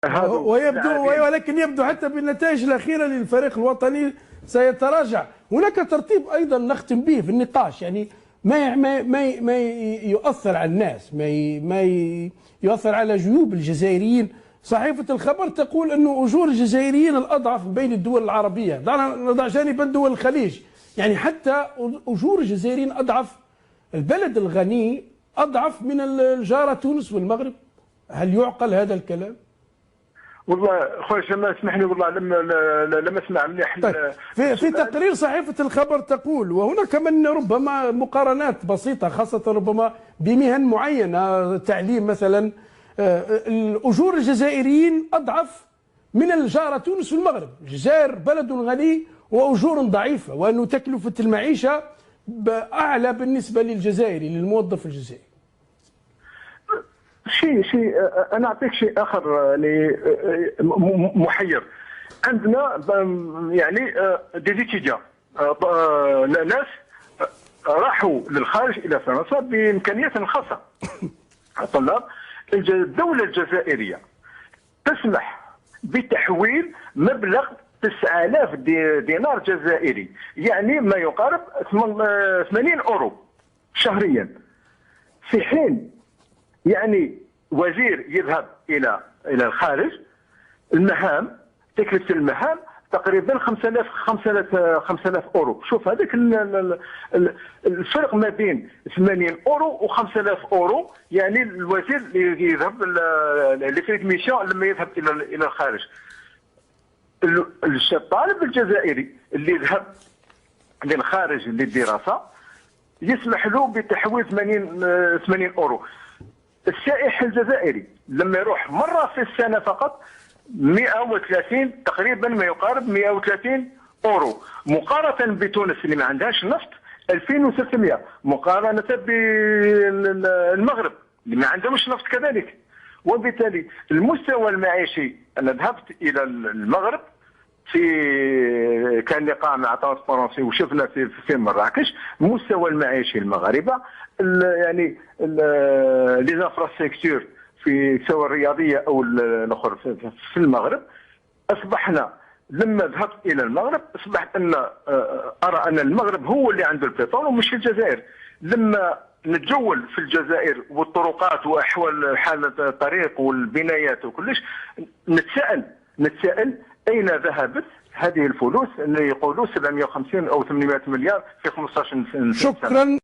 ولكن يبدو حتى بالنتائج الأخيرة للفريق الوطني سيتراجع. هناك ترتيب أيضا نختم به في النقاش، يعني ما يؤثر على الناس، ما يؤثر على جيوب الجزائريين. صحيفة الخبر تقول أن أجور الجزائريين الأضعف بين الدول العربية، دعنا نضع جانبا دول الخليج، يعني حتى أجور الجزائريين أضعف. البلد الغني أضعف من الجارة تونس والمغرب. هل يعقل هذا الكلام؟ والله خويا جمال اسمح لي، والله لم اسمع مليح. طيب في تقرير صحيفة الخبر تقول، وهنا كمان ربما مقارنات بسيطة خاصة ربما بمهن معينة، تعليم مثلا، الأجور الجزائريين أضعف من الجارة تونس والمغرب. الجزائر بلد غني وأجور ضعيفة، وأنه تكلفة المعيشة أعلى بالنسبة للجزائري، للموظف الجزائري. شيء انا اعطيك شيء اخر محير. عندنا يعني ديزيتيديا ناس راحوا للخارج الى فرنسا بامكانيات خاصه. طلاب الدوله الجزائريه تسمح بتحويل مبلغ 9000 دينار جزائري، يعني ما يقارب 80 اورو شهريا، في حين يعني وزير يذهب الى الخارج، المهام تكلفه المهام تقريبا 5000 اورو. شوف هذاك الفرق ما بين 80 اورو و5000 اورو، يعني الوزير اللي يذهب لكريت ميسيون لما يذهب الى الخارج. الطالب الجزائري اللي يذهب للخارج للدراسه يسمح له بتحويل 80 اورو. السائح الجزائري لما يروح مره في السنه فقط 130 تقريبا، ما يقارب 130 اورو، مقارنه بتونس اللي ما عندهاش نفط 2600، مقارنه بالمغرب اللي ما عندهمش نفط كذلك. وبالتالي المستوى المعيشي، انا ذهبت الى المغرب كان لقاء مع ترانسبارونسي وشفنا في مراكش المستوى المعيشي المغاربه، يعني لي زانفراستركتور في سواء الرياضيه او الاخرى في المغرب. اصبحنا لما ذهبت الى المغرب اصبحت ارى ان المغرب هو اللي عنده البترول ومش الجزائر. لما نتجول في الجزائر والطرقات واحوال حاله الطريق والبنايات وكلش، نتساءل اين ذهبت هذه الفلوس اللي يقولوا 750 او 800 مليار في 15 سنه. شكرا.